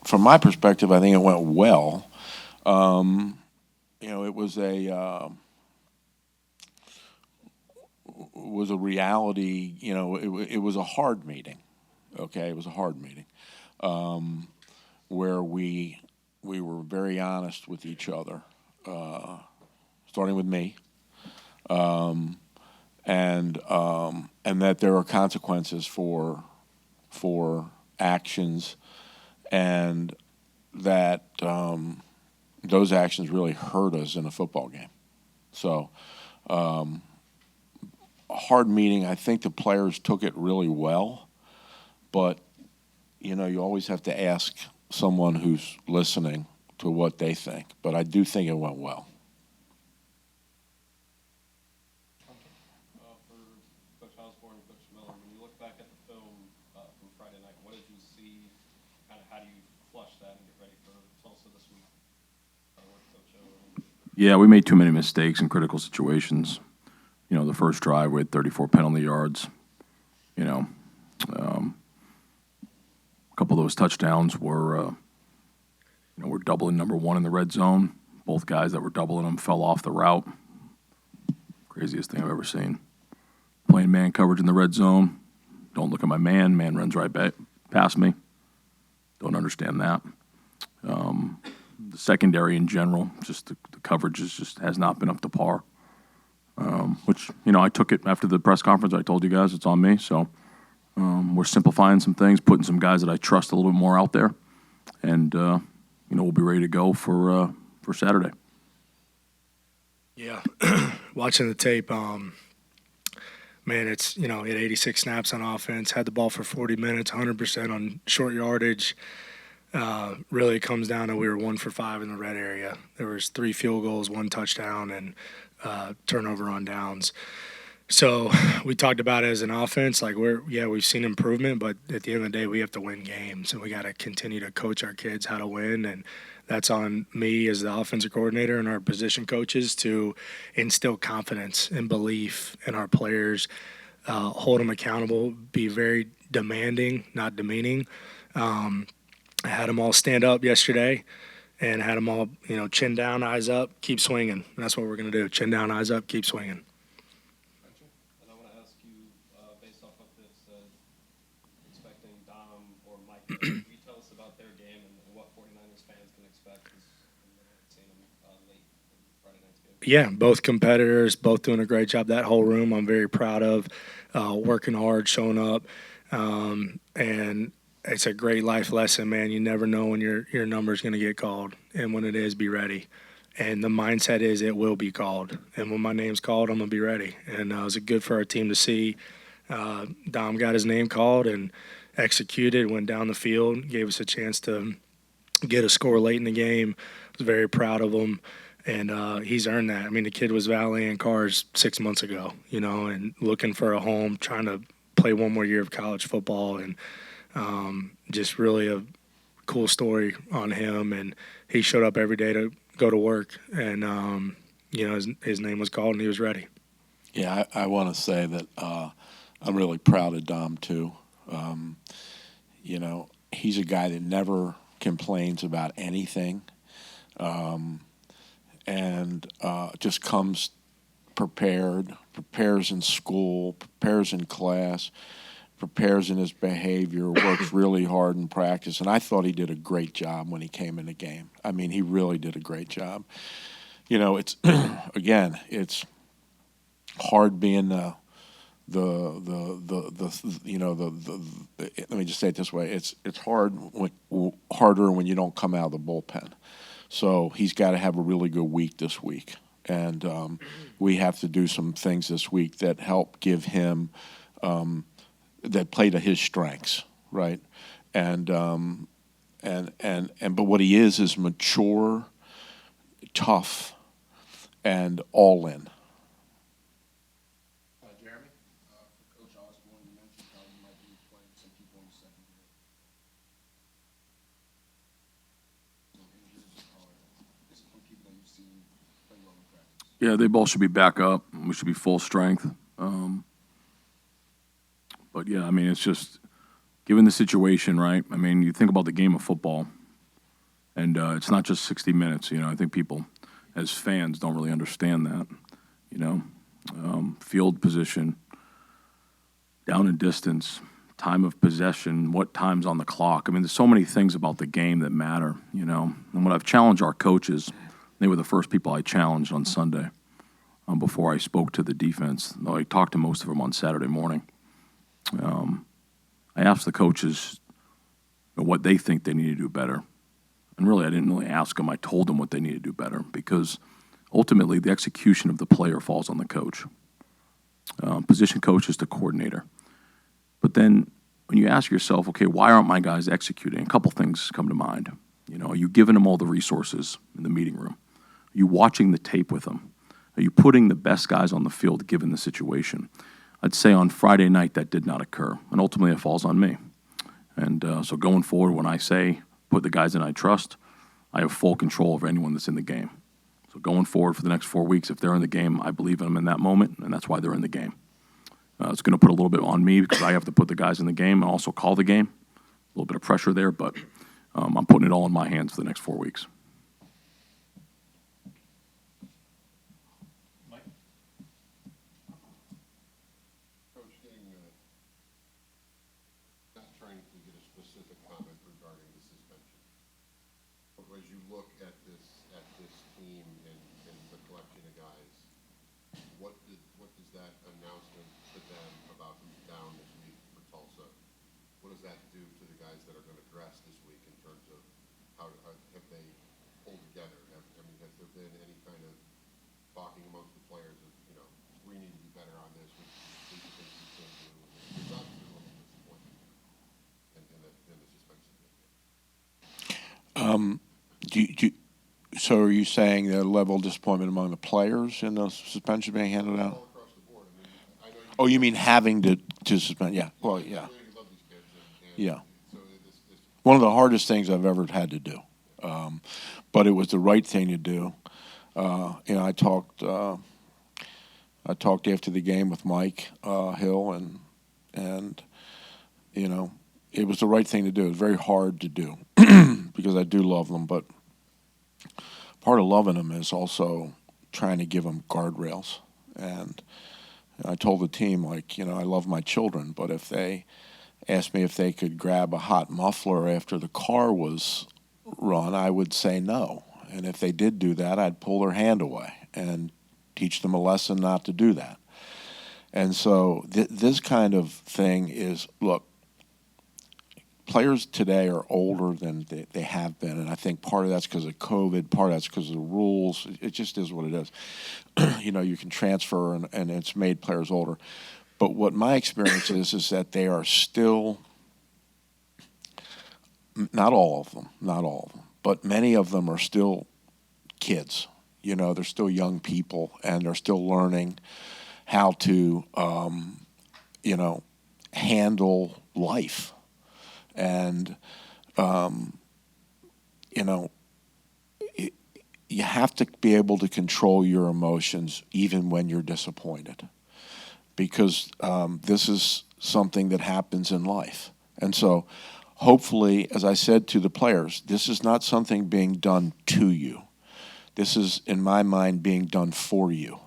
from my perspective, I think it went well. It was a reality. It was a hard meeting. Okay, it was a hard meeting where we were very honest with each other, starting with me, and that there are consequences for actions, and that those actions really hurt us in a football game. So, a hard meeting. I think the players took it really well, but you always have to ask someone who's listening to what they think. But I do think it went well. For Coach Osborne and Coach Miller, when you look back at the film from Friday night, what did you see? Kind of how do you flush that and get ready for Tulsa this week? Yeah, we made too many mistakes in critical situations. The first drive we had 34 penalty yards. A couple of those touchdowns were, we're doubling number one in the red zone. Both guys that were doubling them fell off the route. Craziest thing I've ever seen. Playing man coverage in the red zone. Don't look at my man. Man runs right back past me. Don't understand that. The secondary in general, just the coverage just has not been up to par. Which, I took it after the press conference. I told you guys it's on me. So we're simplifying some things, putting some guys that I trust a little bit more out there. And, we'll be ready to go for Saturday. Yeah. Watching the tape, man, it's, he had 86 snaps on offense, had the ball for 40 minutes, 100% on short yardage. Really, it comes down to we were 1 for 5 in the red area. There was 3 field goals, 1 touchdown, and turnover on downs. So we talked about it as an offense. Like we've seen improvement, but at the end of the day, we have to win games, and we got to continue to coach our kids how to win. And that's on me as the offensive coordinator and our position coaches to instill confidence and belief in our players, hold them accountable, be very demanding, not demeaning. I had them all stand up yesterday and had them all, chin down, eyes up, keep swinging. And that's what we're going to do. Chin down, eyes up, keep swinging. And I want to ask you, based off of this, expecting Dom or Mike, can you tell us about their game and what 49ers fans can expect? Because we haven't seen them late in Friday night's game. Yeah, both competitors, both doing a great job. That whole room I'm very proud of, working hard, showing up. And it's a great life lesson, man. You never know when your number's going to get called. And when it is, be ready. And the mindset is it will be called. And when my name's called, I'm going to be ready. And it was good for our team to see. Dom got his name called and executed, went down the field, gave us a chance to get a score late in the game. I was very proud of him. And he's earned that. I mean, the kid was valeting cars 6 months ago, and looking for a home, trying to play one more year of college football. And just really a cool story on him. And he showed up every day to go to work. And, his name was called and he was ready. Yeah, I want to say that I'm really proud of Dom, too. He's a guy that never complains about anything. And just comes prepares in school, prepares in class, prepares in his behavior, works really hard in practice. And I thought he did a great job when he came in the game. I mean, he really did a great job. It's again, it's hard being let me just say it this way. It's harder when you don't come out of the bullpen. So he's got to have a really good week this week. And we have to do some things this week that help give him that play to his strengths, right? But what he is mature, tough, and all in. Jeremy, for Coach Osborne, you mentioned how you might be playing some people in the secondary. Some people that you've seen play well in practice. Yeah, they both should be back up. We should be full strength. But, yeah, I mean, it's just given the situation, right? I mean, you think about the game of football. And it's not just 60 minutes. You know, I think people, as fans, don't really understand that. You know, field position, down and distance, time of possession, what time's on the clock. I mean, there's so many things about the game that matter, you know. And when I've challenged our coaches, they were the first people I challenged on Sunday before I spoke to the defense. Though I talked to most of them on Saturday morning. I asked the coaches what they think they need to do better. And really, I didn't really ask them. I told them what they need to do better because ultimately the execution of the player falls on the coach. Position coach is the coordinator. But then when you ask yourself, okay, why aren't my guys executing? A couple things come to mind. You know, are you giving them all the resources in the meeting room? Are you watching the tape with them? Are you putting the best guys on the field given the situation? I'd say on Friday night that did not occur, and ultimately it falls on me. And so going forward, when I say put the guys in I trust, I have full control over anyone that's in the game. So going forward for the next 4 weeks, if they're in the game, I believe in them in that moment, and that's why they're in the game. It's going to put a little bit on me because I have to put the guys in the game and also call the game. A little bit of pressure there, but I'm putting it all in my hands for the next 4 weeks. Coach, not trying to get a specific comment regarding the suspension, but as you look at this team and the collection of guys, what does that announcement to them about who's down this week for Tulsa? What does that do to the guys that are going to dress this week in terms of how have they pulled together? Has there been any kind of talking amongst the players of, you know, we need to be better on this, we think we can do? There's obviously a little disappointment in the suspension. So are you saying the level of disappointment among the players in the suspension being handed out? All across the board. I know Oh, you mean having to suspend? Yeah. Well, yeah. you love these kids. Yeah. So this One of the hardest things I've ever had to do, but it was the right thing to do. You know, I talked after the game with Mike Hill, and you know, it was the right thing to do. It was very hard to do because I do love them, but part of loving them is also trying to give them guardrails. And I told the team, like, you know, I love my children, but if they asked me if they could grab a hot muffler after the car was run, I would say no. And if they did do that, I'd pull their hand away and teach them a lesson not to do that. And so this kind of thing is, look, players today are older than they have been, and I think part of that's because of COVID, part of that's because of the rules. It just is what it is. You know, you can transfer, and it's made players older. But what my experience is that they are still, not all of them, but many of them are still kids. You know, they're still young people, and they're still learning how to, you know, handle life. And, you know, you have to be able to control your emotions even when you're disappointed, because this is something that happens in life. And so hopefully, as I said to the players, this is not something being done to you. This is, in my mind, being done for you,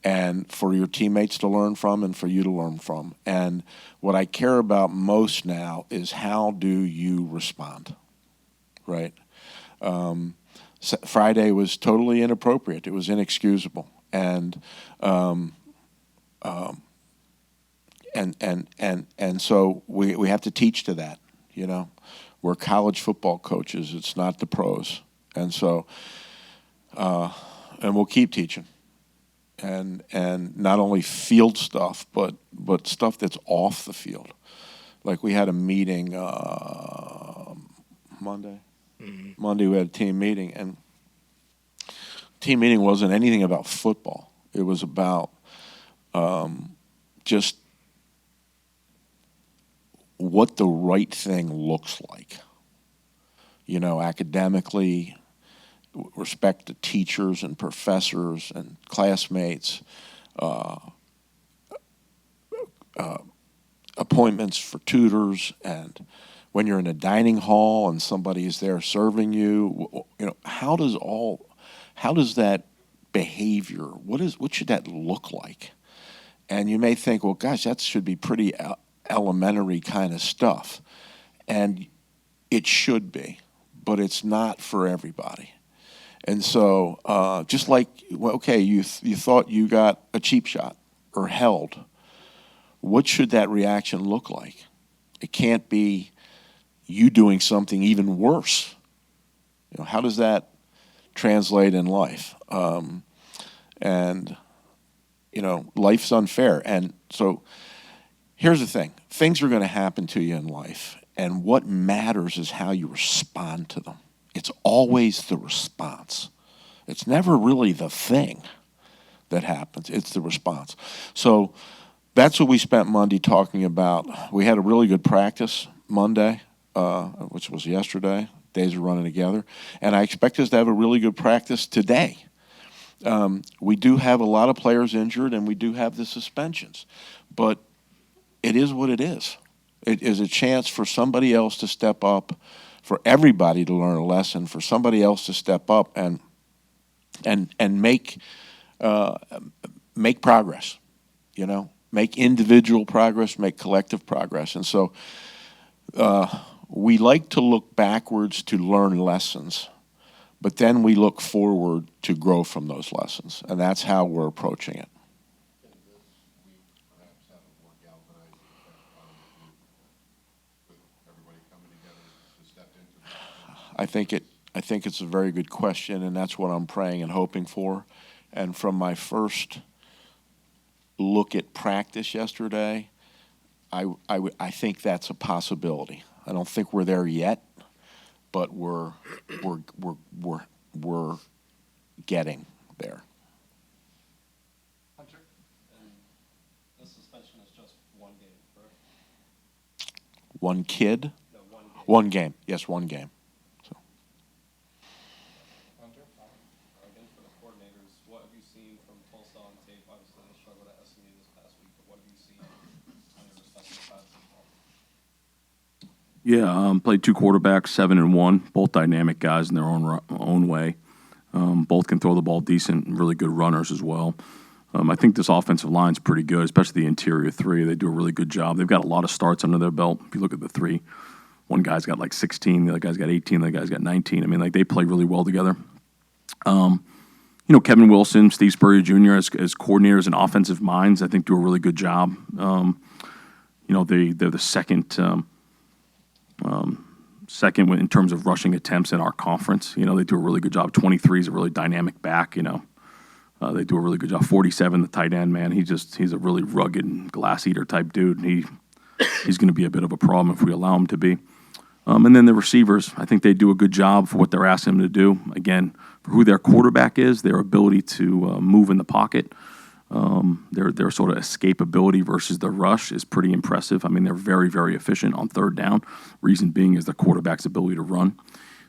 and for your teammates to learn from and for you to learn from. And what I care about most now is how do you respond, right? Friday was totally inappropriate. It was inexcusable. And so we have to teach to that, you know. We're college football coaches. It's not the pros. And so, and we'll keep teaching. And not only field stuff, but stuff that's off the field. Like we had a meeting Monday. Mm-hmm. Monday we had a team meeting, and team meeting wasn't anything about football. It was about just what the right thing looks like. You know, academically, respect to teachers and professors and classmates, appointments for tutors, and when you're in a dining hall and somebody is there serving you, how does that behavior, what should that look like? And you may think, well, gosh, that should be pretty elementary kind of stuff. And it should be, but it's not for everybody. And so just like, well, okay, you thought you got a cheap shot or held, what should that reaction look like? It can't be you doing something even worse. How does that translate in life? And life's unfair. And so here's the thing. Things are going to happen to you in life, and what matters is how you respond to them. It's always the response. It's never really the thing that happens. It's the response. So that's what we spent Monday talking about. We had a really good practice Monday, which was yesterday. Days are running together. And I expect us to have a really good practice today. We do have a lot of players injured, and we do have the suspensions. But it is what it is. It is a chance for somebody else to step up, for everybody to learn a lesson, for somebody else to step up and make progress, make individual progress, make collective progress. And so we like to look backwards to learn lessons, but then we look forward to grow from those lessons, and that's how we're approaching it. Can this week perhaps have a more galvanizing effect on the group with everybody coming together to step into this? I think it's a very good question, and that's what I'm praying and hoping for. And from my first look at practice yesterday, I think that's a possibility. I don't think we're there yet, but we're getting there. Hunter, and the suspension is just one game, correct? One kid, No, one game. one game. Yes, one game. So Hunter, again, for the coordinators, what have you seen from Tulsa on tape? Obviously, they struggled at SMU this past week, but what have you seen on their respective sides of the ball? Yeah, played two quarterbacks, 7-1, both dynamic guys in their own way. Both can throw the ball decent and really good runners as well. I think this offensive line's pretty good, especially the interior three. They do a really good job. They've got a lot of starts under their belt. If you look at the three, one guy's got like 16, the other guy's got 18, the other guy's got 19. I mean, they play really well together. Kevin Wilson, Steve Spurrier Jr. as coordinators and offensive minds, I think do a really good job. They're the second in terms of rushing attempts in our conference. They do a really good job. 23 is a really dynamic back. They do a really good job. 47, the tight end, man, he's a really rugged glass eater type dude. He's going to be a bit of a problem if we allow him to be. And then the receivers, I think they do a good job for what they're asking them to do. Again, for who their quarterback is, their ability to move in the pocket, their sort of escapability versus the rush is pretty impressive. I mean, they're very, very efficient on third down. Reason being is the quarterback's ability to run.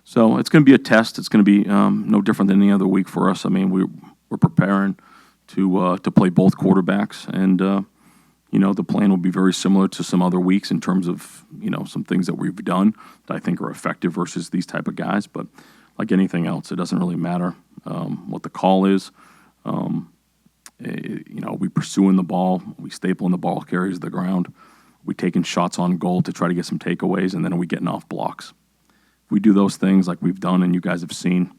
So it's going to be a test. It's going to be no different than any other week for us. I mean, we're preparing to play both quarterbacks, and the plan will be very similar to some other weeks in terms of some things that we've done that I think are effective versus these type of guys. But like anything else, it doesn't really matter what the call is. We pursuing the ball, we stapling the ball carriers to the ground, we taking shots on goal to try to get some takeaways, and then are we getting off blocks? If we do those things like we've done and you guys have seen,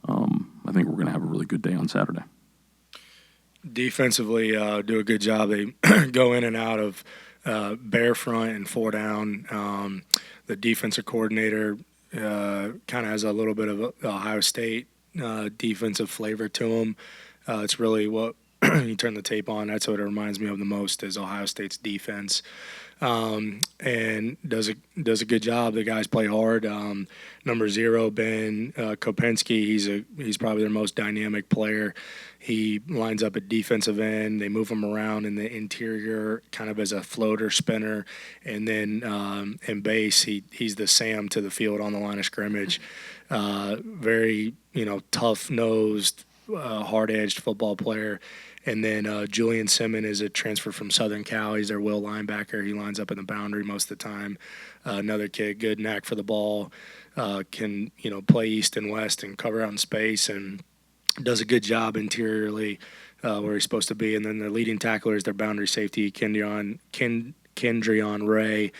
I think we're going to have a really good day on Saturday. Defensively, do a good job. They go in and out of bear front and four down. The defensive coordinator kind of has a little bit of a Ohio State defensive flavor to him. It's really what you turn the tape on. That's what it reminds me of the most is Ohio State's defense, and does a good job. The guys play hard. Number 0, Ben Kopensky. He's probably their most dynamic player. He lines up at defensive end. They move him around in the interior, kind of as a floater spinner, and then in base, he's the Sam to the field on the line of scrimmage. Very tough nosed, hard edged football player. And then Julian Simmon is a transfer from Southern Cal. He's their will linebacker. He lines up in the boundary most of the time. Another kid, good knack for the ball, can play east and west and cover out in space and does a good job interiorly where he's supposed to be. And then the leading tackler is their boundary safety, Kendrion Ray.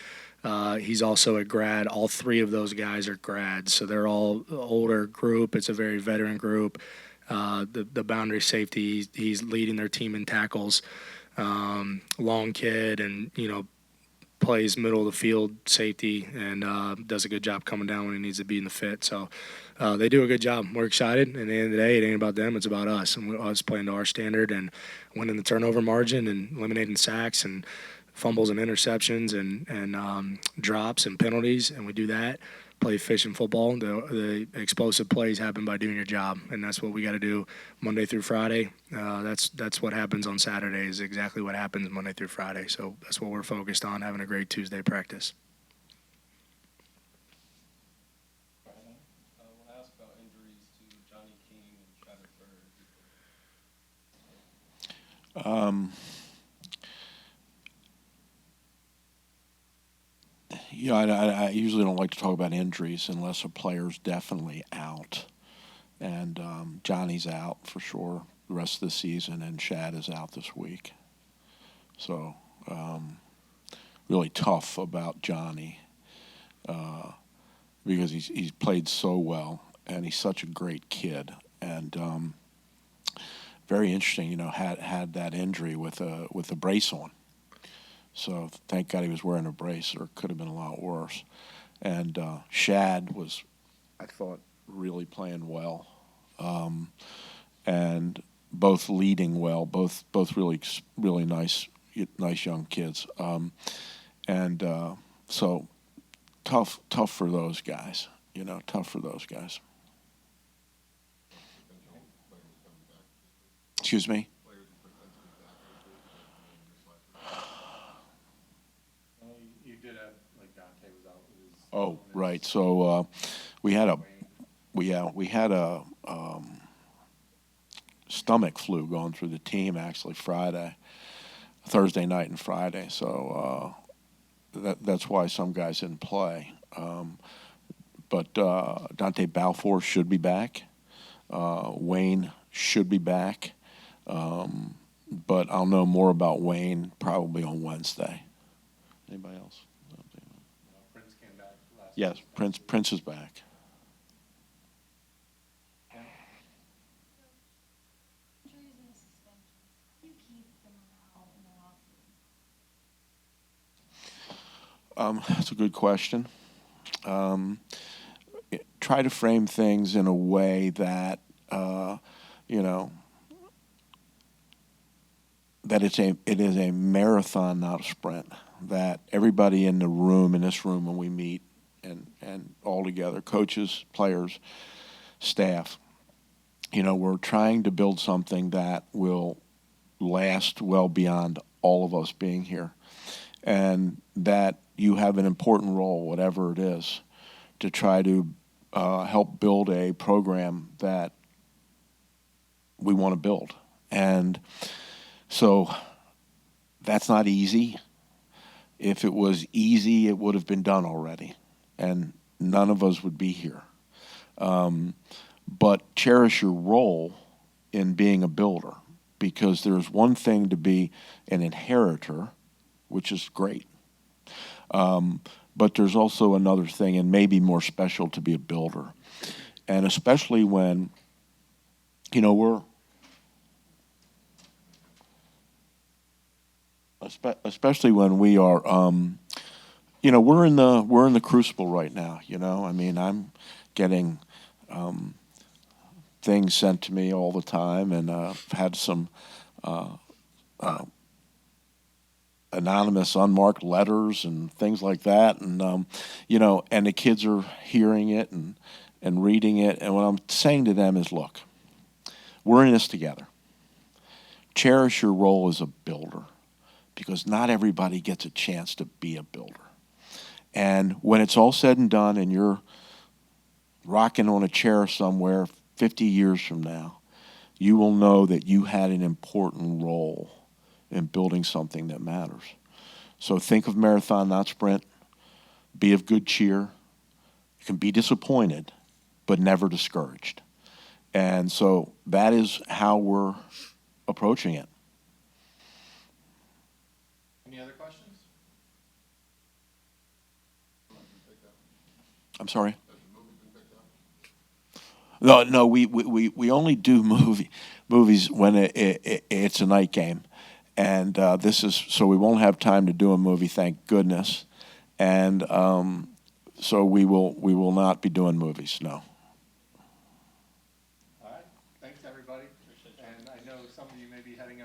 He's also a grad. All three of those guys are grads, so they're all older group. It's a very veteran group. The boundary safety, he's leading their team in tackles. Long kid, and plays middle of the field safety and does a good job coming down when he needs to be in the fit. So they do a good job. We're excited. And at the end of the day, it ain't about them. It's about us and us playing to our standard and winning the turnover margin and eliminating sacks and fumbles and interceptions and drops and penalties. And we do that. Play efficient football. The explosive plays happen by doing your job, and that's what we got to do Monday through Friday. That's what happens on Saturday is exactly what happens Monday through Friday. So that's what we're focused on, having a great Tuesday practice. I want to ask about injuries to Johnny King and Travis Bird. I usually don't like to talk about injuries unless a player's definitely out. And Johnny's out for sure the rest of the season, and Shad is out this week. So really tough about Johnny because he's played so well, and he's such a great kid. And very interesting, had that injury with a brace on. So thank God he was wearing a brace, or it could have been a lot worse. And Shad was, I thought, really playing well, and both leading well, both really nice young kids. So tough for those guys. Tough for those guys. Excuse me. Oh, right. So we had a stomach flu going through the team actually Thursday night and Friday. So that's why some guys didn't play. But Dante Balfour should be back. Wayne should be back. But I'll know more about Wayne probably on Wednesday. Anybody else? Prince came back last Yes, week. Prince is back. Injuries and suspensions. How do you keep the morale in the locker room? That's a good question. Try to frame things in a way that that it is a marathon, not a sprint. That everybody in this room when we meet and all together, coaches, players, staff, we're trying to build something that will last well beyond all of us being here, and that you have an important role, whatever it is, to try to help build a program that we want to build. And so that's not easy. If it was easy, it would have been done already, and none of us would be here. But cherish your role in being a builder, because there's one thing to be an inheritor, which is great. But there's also another thing, and maybe more special, to be a builder. And especially when, especially when we are, we're in the crucible right now. I'm getting things sent to me all the time, and I've had some anonymous, unmarked letters and things like that, and and the kids are hearing it and reading it. And what I'm saying to them is, look, we're in this together. Cherish your role as a builder, because not everybody gets a chance to be a builder. And when it's all said and done and you're rocking on a chair somewhere 50 years from now, you will know that you had an important role in building something that matters. So think of marathon, not sprint. Be of good cheer. You can be disappointed, but never discouraged. And so that is how we're approaching it. Any other questions? I'm sorry? No, we only do movies when it's a night game. And this is, so we won't have time to do a movie, thank goodness. And so we will not be doing movies, no.